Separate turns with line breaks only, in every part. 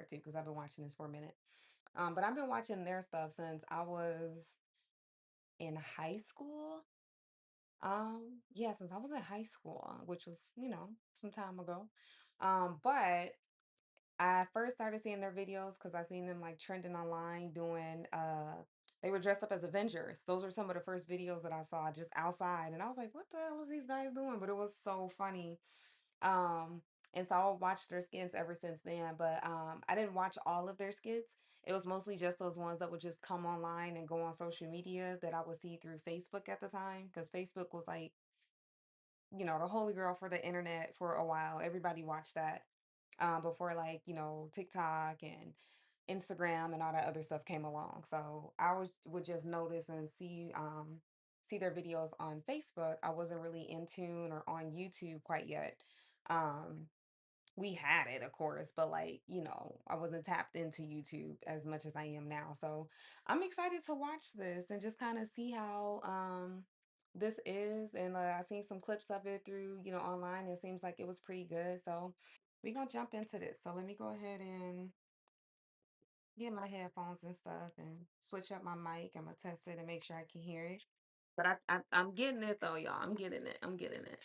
to because I've been watching this for a minute. But I've been watching their stuff since I was in high school. Yeah, since I was in high school, which was, some time ago. But I first started seeing their videos because I seen them like trending online doing they were dressed up as Avengers. Those were some of the first videos that I saw just outside. And I was like, what the hell is these guys doing? But it was so funny. Um, and so I'll watch their skits ever since then. But I didn't watch all of their skits. It was mostly just those ones that would just come online and go on social media that I would see through Facebook at the time. Because Facebook was like, the holy grail for the internet for a while. Everybody watched that before like, TikTok and Instagram and all that other stuff came along. So would just notice and see their videos on Facebook. I wasn't really in tune or on YouTube quite yet. Um we had it, of course, but like, I wasn't tapped into YouTube as much as I am now. So I'm excited to watch this and just kind of see how this is. And I seen some clips of it through, online. It seems like it was pretty good. So we're gonna jump into this. So let me go ahead and get my headphones and stuff and switch up my mic. I'm gonna test it and make sure I can hear it. But I'm getting it though, y'all. I'm getting it. I'm getting it.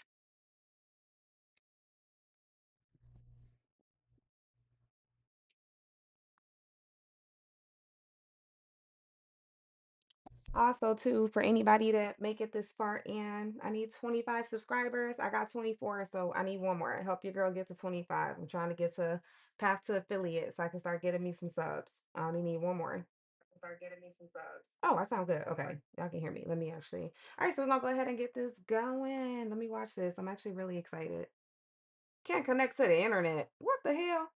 Also, too, for anybody that make it this far and I need 25 subscribers. I got 24, so I need one more. Help your girl get to 25. I'm trying to get to path to affiliate so I can start getting me some subs. I only need one more. Start getting me some subs. Oh, I sound good. Okay. Y'all can hear me. Let me actually. All right, so we're gonna go ahead and get this going. Let me watch this. I'm actually really excited. Can't connect to the internet. What the hell?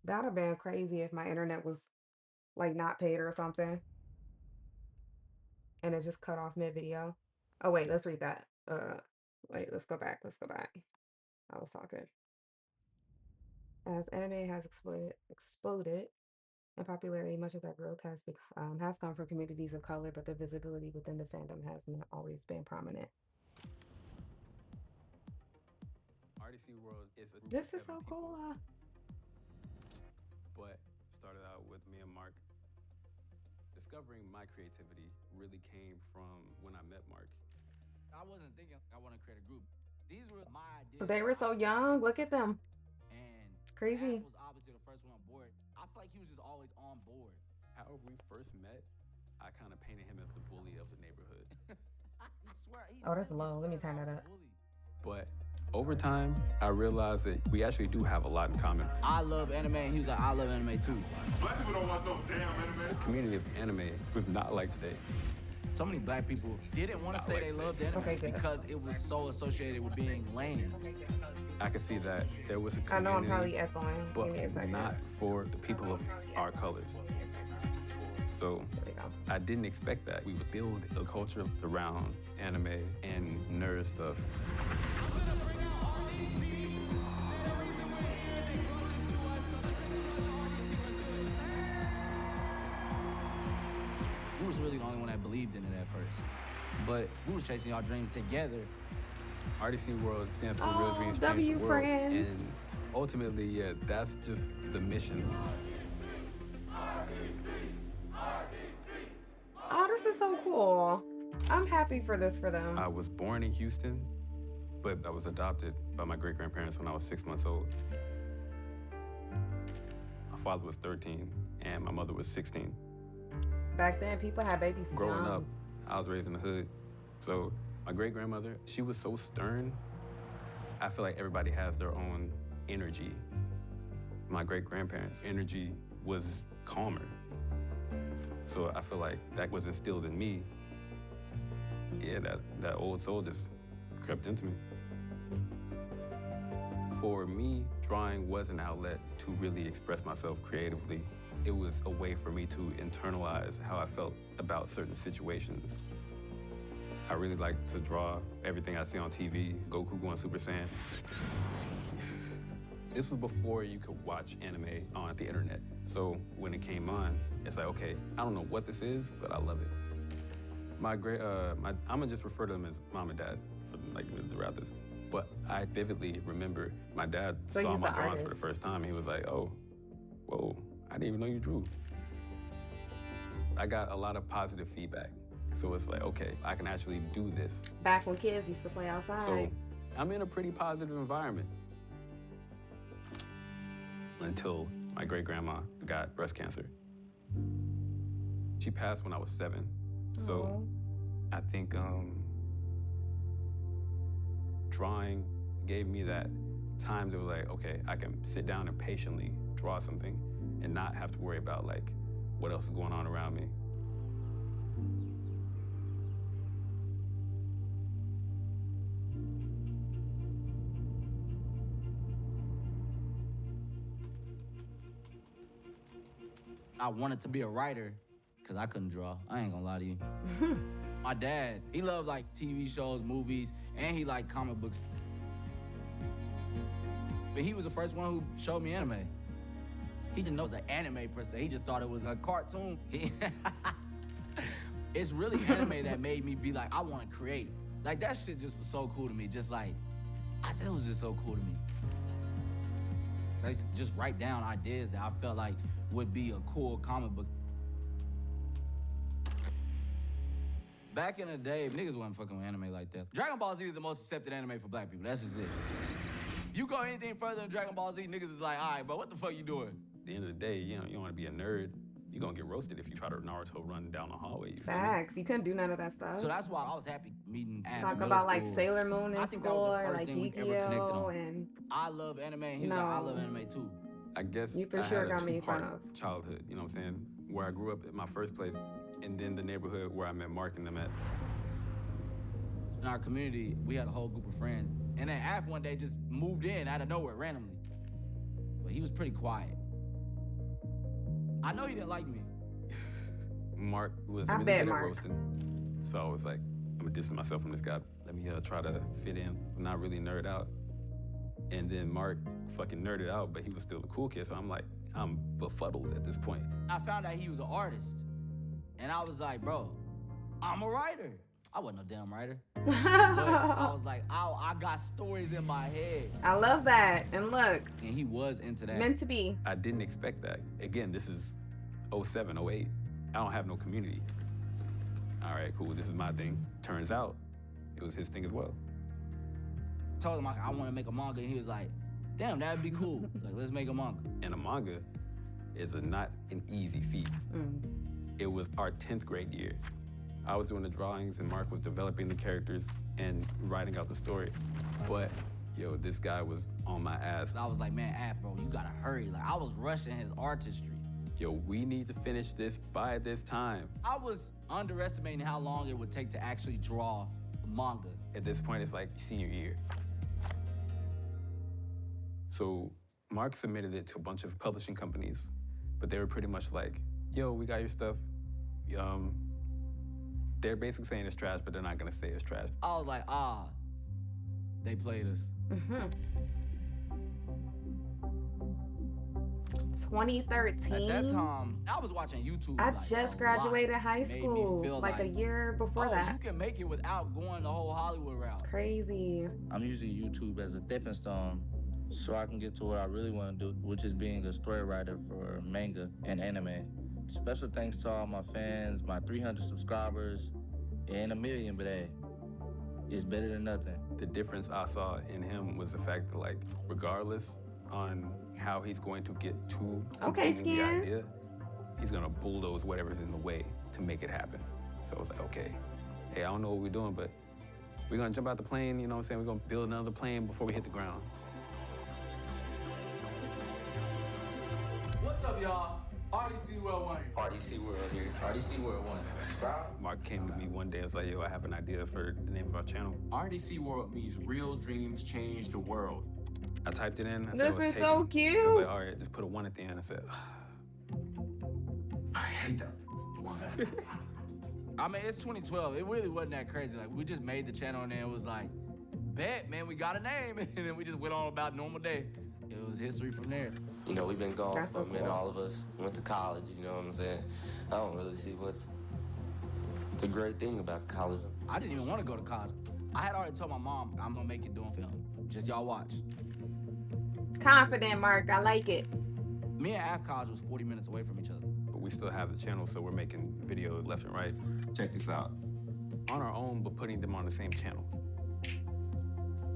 That'd have been crazy if my internet was like not paid or something. And it just cut off mid-video. Oh, wait, let's read that. Wait, let's go back. Let's go back. I was talking. As anime has exploded in popularity, much of that growth has come from communities of color, but their visibility within the fandom has not always been prominent.
RDC World is a group of
This is
seven
so cool.
people, but started out with me and Mark. Discovering my creativity really came from when I met Mark.
I wasn't thinking I want to create a group. These were my ideas.
They were so
I just
young. Look
executed.
at them.
And Math
Crazy.
was obviously the first one on board. I feel like he was just always on board.
However we first met, I kind of painted him as the bully of the neighborhood.
He
Oh, that's
said he
low. Let me
swear that
turn
I
that
was a
up.
bully.
But over time, I realized that we actually do have a lot in common.
I love anime, and he was like, I love anime too.
Black people don't watch no damn anime.
The community of anime was not like today.
So many black people didn't want to
Not
say
like
they
today.
loved anime
Okay, good.
because it was so associated with being lame.
I could see that there was a
I know I'm
community,
probably echoing.
but
Give me a second.
not for the people of our colors. So
There we go.
I didn't expect that. We would build a culture around anime and nerd stuff.
We was really the only one that believed in it at first. But we was chasing our dreams together.
RDC World stands for Real
Oh,
Dreams Change the
W
World.
friends.
And ultimately, yeah, that's just the mission.
Oh, this is so cool. I'm happy for this for them.
I was born in Houston, but I was adopted by my great-grandparents when I was 6 months old. My father was 13 and my mother was 16.
Back then, people had babies
Growing
young.
up, I was raised in the hood. So my great-grandmother, she was so stern. I feel like everybody has their own energy. My great-grandparents' energy was calmer. So I feel like that was instilled in me. Yeah, that old soul just crept into me. For me, drawing was an outlet to really express myself creatively. It was a way for me to internalize how I felt about certain situations. I really like to draw everything I see on TV, Goku going Super Saiyan. This was before you could watch anime on the internet. So when it came on, it's like, okay, I don't know what this is, but I love it. I'm gonna just refer to them as mom and dad for throughout this. But I vividly remember my dad
So
saw
he's
my
the
drawings for the
artist.
first time. And he was like, oh, whoa, I didn't even know you drew. I got a lot of positive feedback. So it's like, okay, I can actually do this.
Back when kids used to play outside.
So I'm in a pretty positive environment. Until my great-grandma got breast cancer. She passed when I was 7. So I think drawing gave me that time to be like, okay, I can sit down and patiently draw something and not have to worry about like what else is going on around me.
I wanted to be a writer because I couldn't draw. I ain't gonna lie to you. My dad, he loved like TV shows, movies, and he liked comic books. But he was the first one who showed me anime. He didn't know it was an anime per se. He just thought it was a cartoon. It's really anime that made me be like, I want to create. Like that shit just was so cool to me. Just like, it was just so cool to me. So I used to just write down ideas that I felt like would be a cool comic book. Back in the day, niggas wasn't fucking with anime like that. Dragon Ball Z is the most accepted anime for black people. That's just it. You go anything further than Dragon Ball Z, niggas is like, all right, bro, what the fuck you doing?
At the end of the day, you know, you want to be a nerd. You're gonna get roasted if you try to Naruto run down the hallway. You feel me?
Facts. You couldn't do none of that stuff.
So that's why I was happy meeting Ab.
Talk
in
about
middle
like
school.
Sailor Moon
I
in
think that
school
was the
or
first
like
thing we ever connected
Yu-Gi-Oh!
on.
And
I love anime, and he was like, I love anime too.
I guess
You for
I
sure
had a
got made fun
two-part
of.
childhood, you know what I'm saying? Where I grew up in my first place, and then the neighborhood where I met Mark and them at.
In our community, we had a whole group of friends. And then Af one day just moved in out of nowhere randomly. But he was pretty quiet. I know he didn't like me.
Mark was
I
really
bet
good at
Mark.
roasting. So I was like, I'm gonna distance myself from this guy. Let me try to fit in, not really nerd out. And then Mark fucking nerded out, but he was still the cool kid. So I'm like, I'm befuddled at this point.
I found out he was an artist. And I was like, bro, I'm a writer. I wasn't no damn writer. But I was like, I got stories in my head.
I love that. And look,
And he was into that.
meant to be.
I didn't expect that. Again, this is 07, 08. I don't have no community. All right, cool, this is my thing. Turns out, it was his thing as well.
Told him I want to make a manga, and he was like, damn, that'd be cool. Like, let's make a manga.
And a manga is not an easy feat. It was our 10th grade year. I was doing the drawings and Mark was developing the characters and writing out the story. But, yo, this guy was on my ass.
I was like, man, Af, bro, you gotta hurry. Like, I was rushing his artistry.
Yo, we need to finish this by this time.
I was underestimating how long it would take to actually draw manga.
At this point, it's like senior year. So Mark submitted it to a bunch of publishing companies, but they were pretty much like, yo, we got your stuff. They're basically saying it's trash, but they're not gonna say it's trash.
I was like, they played us.
2013.
At that time, I was watching YouTube.
I
like,
just
a
graduated
lot.
high
Made me
school,
feel
like a year before
oh,
that.
you can make it without going the whole Hollywood route.
Crazy.
I'm using YouTube as a stepping stone so I can get to what I really want to do, which is being a story writer for manga and anime. Special thanks to all my fans, my 300 subscribers, and a million, but hey, it's better than nothing.
The difference I saw in him was the fact that, like, regardless on how he's going to get to
Okay,
completing the
Skin.
idea, he's gonna bulldoze whatever's in the way to make it happen. So I was like, okay, hey, I don't know what we're doing, but we're gonna jump out the plane, you know what I'm saying? We're gonna build another plane before we hit the ground.
What's up, y'all? RDC World 1.
RDC World here. RDC World 1. Subscribe.
Mark came to me one day and was like, yo, I have an idea for the name of our channel.
RDC World means real dreams change the world.
I typed it in. I said,
This
it was
is
taken.
so
So I was
cute.
like, all right, just put a 1 at the end. I said,
I hate that one.
I mean, it's 2012. It really wasn't that crazy. Like, we just made the channel and then it was like, bet, man, we got a name. And then we just went on about normal day. It was history from there.
You know, we've been gone
That's
for
so
a minute,
cool.
all of us. Went to college, you know what I'm saying? I don't really see what's the great thing about college.
I didn't even want to go to college. I had already told my mom I'm gonna make it doing film. Just y'all watch.
Confident, Mark. I like it.
Me and Af College was 40 minutes away from each other.
But we still have the channel, so we're making videos left and right.
Check this out.
On our own, but putting them on the same channel.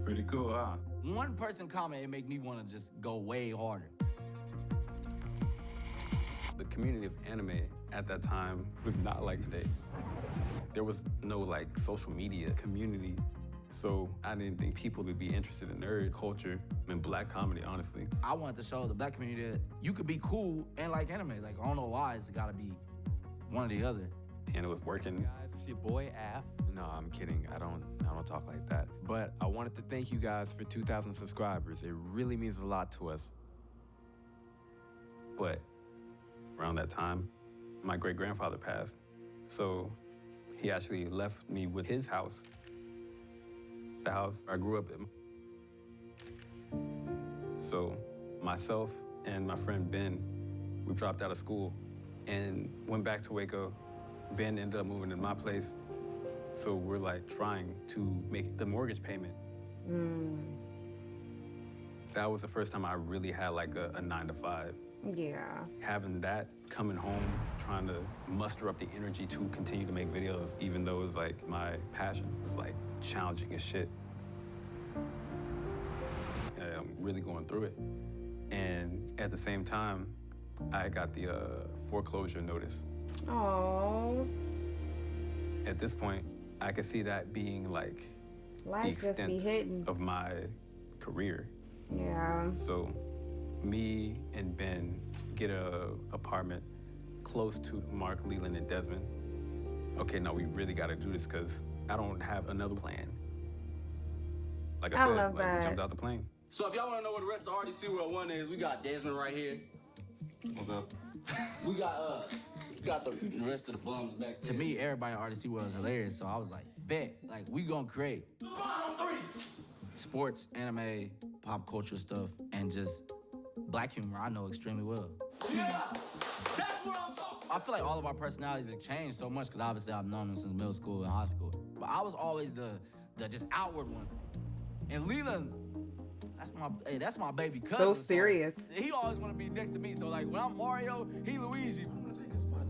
Pretty cool, huh?
One person comment, it make me want to just go way harder.
The community of anime at that time was not like today. There was no like social media community, so I didn't think people would be interested in nerd culture and black comedy, honestly.
I wanted to show the black community that you could be cool and like anime. Like, I don't know why it's gotta be one or the other.
And it was working.
Guys, it's your boy Af. No, I'm kidding. I don't talk like that. But I wanted to thank you guys for 2,000 subscribers. It really means a lot to us.
But around that time, my great-grandfather passed. So he actually left me with his house, the house I grew up in. So myself and my friend Ben, we dropped out of school and went back to Waco. Ben ended up moving in my place. So we're like trying to make the mortgage payment. That was the first time I really had like a 9-to-5.
Yeah.
Having that, coming home, trying to muster up the energy to continue to make videos, even though it was like my passion, it's like challenging as shit. I'm really going through it. And at the same time, I got the foreclosure notice.
Oh.
At this point, I could see that being like the
Life just be
extent
hitting.
of my career.
Yeah.
So me and Ben get a apartment close to Mark, Leland, and Desmond. Okay, now we really gotta do this because I don't have another plan. Like I said,
love
like
that.
we jumped out the plane.
So if y'all wanna know what the rest of RDC World 1 is, we got Desmond right here.
What's up?
We got the rest of the bums back there. To me, everybody in RDC World is hilarious, so I was like, bet, like we gonna create sports, anime, pop culture stuff, and just black humor I know extremely well. Yeah, that's what I'm talking. I feel like all of our personalities have changed so much because obviously I've known them since middle school and high school. But I was always the just outward one. And Leland, that's my baby cousin.
So serious.
So he always want to be next to me. So like when I'm Mario, he Luigi. I'm gonna take his spot.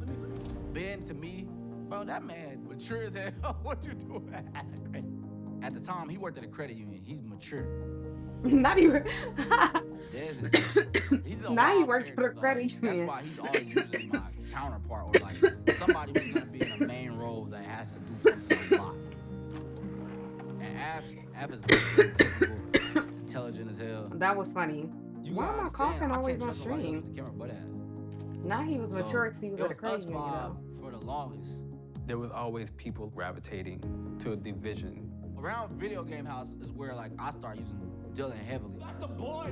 Ben to me, bro, that man mature as hell. What you doing? At the time, he worked at a credit union. He's mature.
Not even.
He's a
Now he
wild
works for the
character, so,
credit
like,
union.
That's why he's always usually my counterpart or like somebody who's gonna be in a main role that has to do something a lot. And Av is typical, intelligent as hell.
That was funny.
You
Why
gotta
am I
understand,
coughing always
can't
on
trust nobody else
stream?
with the camera but Av.
Now he was
So,
mature because he was
it
at a credit
us
union.
five
though.
for the longest.
There was always people gravitating to the vision.
Around video game house is where like I start using Dylan heavily. That's the boy.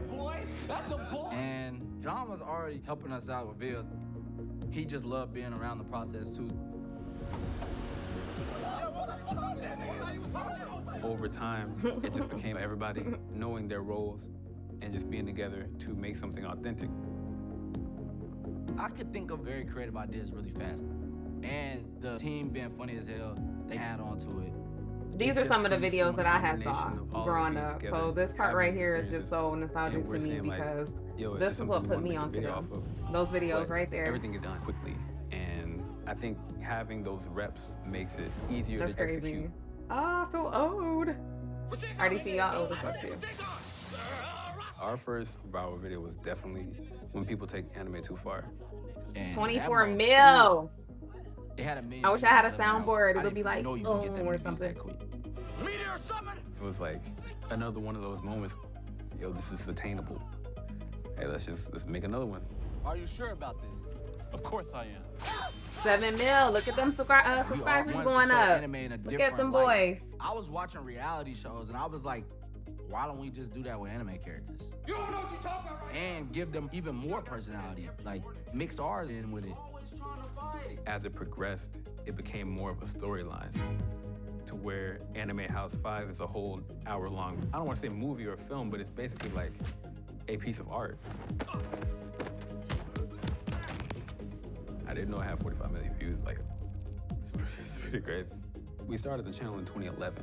That's the boy. And John was already helping us out with videos. He just loved being around the process too.
Over time, it just became everybody knowing their roles and just being together to make something authentic.
I could think of very creative ideas really fast. And the team being funny as hell, they add on to it.
These
It
are
just
some of the
comes
videos
from a
that I had saw
combination of all the
growing
teams
up.
together,
So this part
having
right
these
here is just
experiences,
so nostalgic
and
to
we're
me
saying, like,
because
yo, it's
this
just
is
something
what
we
put
wanna
me
make a
onto
video
them.
off of.
Those videos
But
right there.
Everything get done quickly, and I think having those reps makes it easier
That's
to
crazy.
execute.
Oh, I feel old. RDC, y'all old as fuck too.
Our first viral video was definitely when people take anime too far.
And
24
that
mil.
It had a million.
I wish I had a
views on the
soundboard.
video.
It would be
I
like,
didn't know you could get that
or
many views
something.
that quick.
It was like another one of those moments. Yo, this is attainable. Hey, let's make another one.
Are you sure about this? Of course I am.
7 mil. Look at them subscribers
wanted to
going
show
up.
anime in a
Look at
different
them
light.
boys.
I was watching reality shows and I was like, why don't we just do that with anime characters?
You don't know what you're talking about, right?
And give them even more personality. Like, mix ours in with it.
As it progressed, it became more of a storyline to where Anime House 5 is a whole hour-long, I don't want to say movie or film, but it's basically like a piece of art. I didn't know I had 45 million views. Like, it's pretty great. We started the channel in 2011.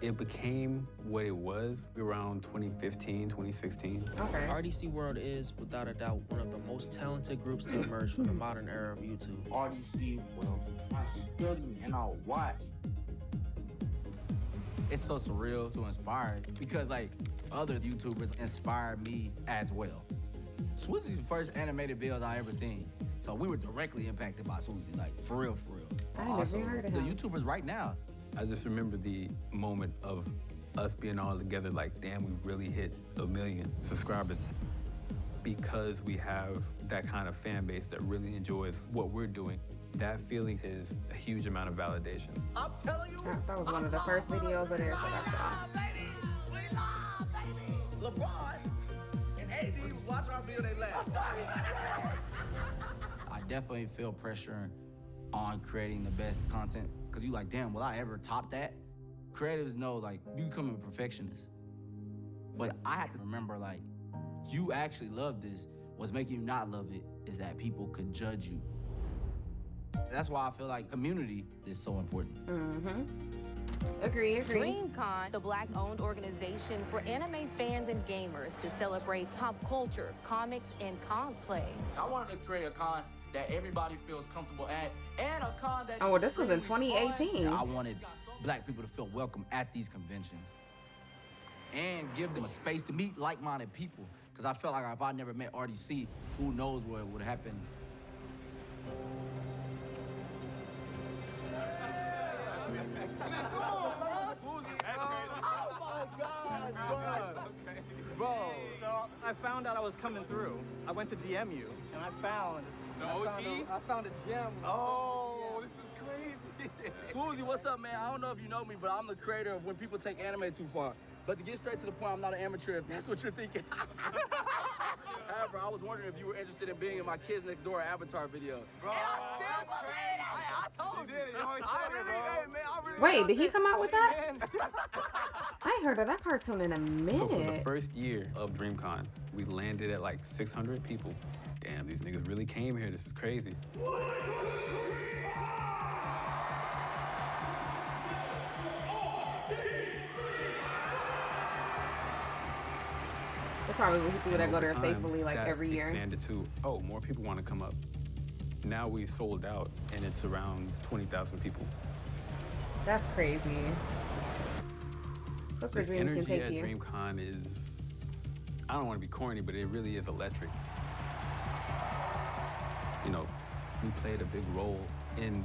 It became what it was around 2015, 2016.
Okay.
RDC World is, without a doubt, one of the most talented groups to emerge from the modern era of YouTube.
RDC World, I study and I watch.
It's so surreal to inspire because like other YouTubers inspired me as well. Swoozy's the first animated videos I ever seen. So we were directly impacted by Swoozy, like for real, for real.
I never heard of
the
him.
YouTubers right now.
I just remember the moment of us being all together like, damn, we really hit 1 million subscribers because we have that kind of fan base that really enjoys what we're doing. That feeling is a huge amount of validation.
I'm telling you.
That was one of the first videos of theirs that I saw.
Baby, we love, baby. LeBron and AD was watching our video, they laughed. I definitely feel pressure on creating the best content because you like, damn, will I ever top that? Creatives know, like, you become a perfectionist. But I have to remember, like, you actually love this. What's making you not love it is that people could judge you. That's why I feel like community is so important.
Mm-hmm. Agree.
DreamCon, the Black-owned organization for anime fans and gamers to celebrate pop culture, comics, and cosplay.
I wanted to create a con that everybody feels comfortable at, and a con that.
Oh, well, this was in 2018.
I wanted Black people to feel welcome at these conventions, and give them a space to meet like-minded people. Because I felt like if I never met RDC, who knows what would happen.
Bro, so I found out I was coming through. I went to DM you, and I found I found a gem.
Oh, this is crazy.
Swoozy, what's up, man? I don't know if you know me, but I'm the creator of When People Take Anime Too Far. But to get straight to the point, I'm not an amateur, if that's what you're thinking. However, I was wondering if you were interested in being in my Kids Next Door Avatar video.
Bro,
and I still believe it! I told you.
You always
I
said it,
really,
bro.
hey, man, I really
Wait,
love
did he
it.
come out with that?
Man.
I ain't heard of that cartoon in a minute.
So for the first year of DreamCon, we landed at like 600 people. Damn, these niggas really came here. This is crazy.
There's probably people that go there
Over time,
faithfully like
that
every year.
expanded to, oh, more people want to come up. Now we sold out, and it's around 20,000 people.
That's crazy. Look where
The
dreams can
energy
take
at
you.
DreamCon is, I don't want to be corny, but it really is electric. You know, we played a big role in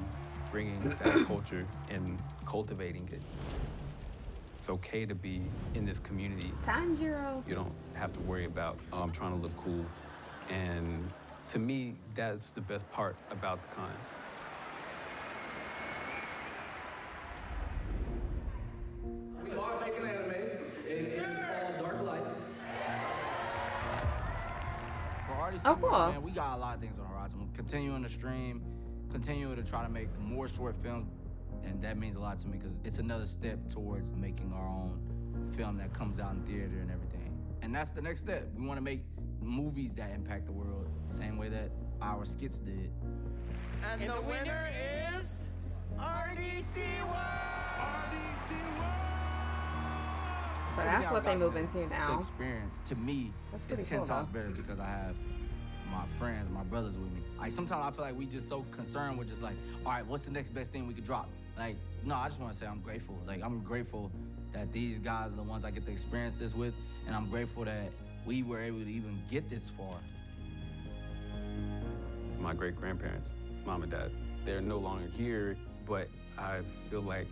bringing that culture and cultivating it. It's okay to be in this community.
Tanjiro.
You don't have to worry about, oh, I'm trying to look cool. And to me, that's the best part about the con.
We are making anime. It's called Dark Lights. For RDC,
Oh, cool.
man, we got a lot of things on the horizon. We're continuing to stream, continuing to try to make more short films, and that means a lot to me because it's another step towards making our own film that comes out in theater and everything. And that's the next step. We want to make movies that impact the world the same way that our skits did.
And the winner is RDC World!
So that's what they move into
To
now.
experience, to me,
That's
it's
pretty
10
cool,
times
though.
better because I have my friends, my brothers with me. Like sometimes I feel like we just so concerned with just like, all right, what's the next best thing we could drop? Like, no, I just want to say I'm grateful. Like, I'm grateful that these guys are the ones I get to experience this with, and I'm grateful that we were able to even get this far.
My great-grandparents, mom and dad, they're no longer here, but I feel like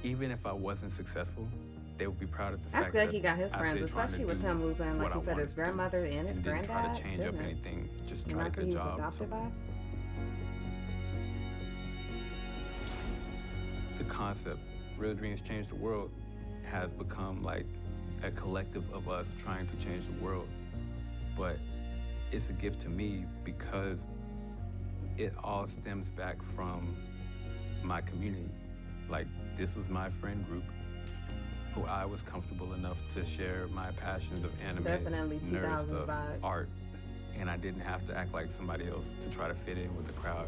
even if I wasn't successful, they would be proud of the
That's
fact
good
that
he got his
I
friends,
stayed trying to
especially with
do
him losing, like
what
he
I
said,
wanted
his
to do
grandmother and his
and didn't
granddad.
try to change up
Goodness.
anything, just
And
try to
that's
get
who
a
he was
job or
adopted
something.
by?
The concept, Real Dreams Change the World, has become like a collective of us trying to change the world. But it's a gift to me because it all stems back from my community. Like, this was my friend group who I was comfortable enough to share my passions of anime,
Definitely
nerd
2000s
stuff,
vibes.
art, and I didn't have to act like somebody else to try to fit in with the crowd.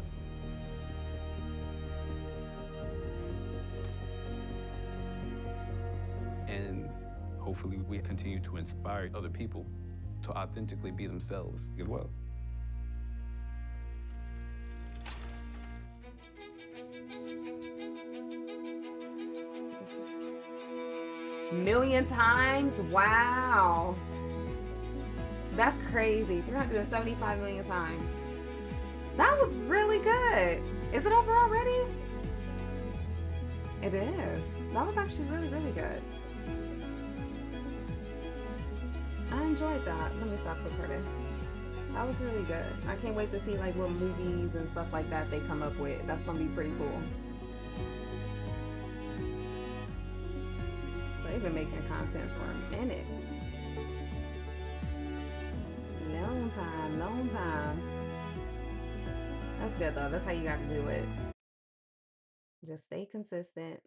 hopefully we continue to inspire other people to authentically be themselves as well.
Million times? Wow. That's crazy. 375 million times. That was really good. Is it over already? It is. That was actually really, really good. I enjoyed that. Let me stop recording. That was really good. I can't wait to see like what movies and stuff like that they come up with. That's gonna be pretty cool. So they've been making content for a minute. Long time, long time. That's good though. That's how you gotta do it. Just stay consistent.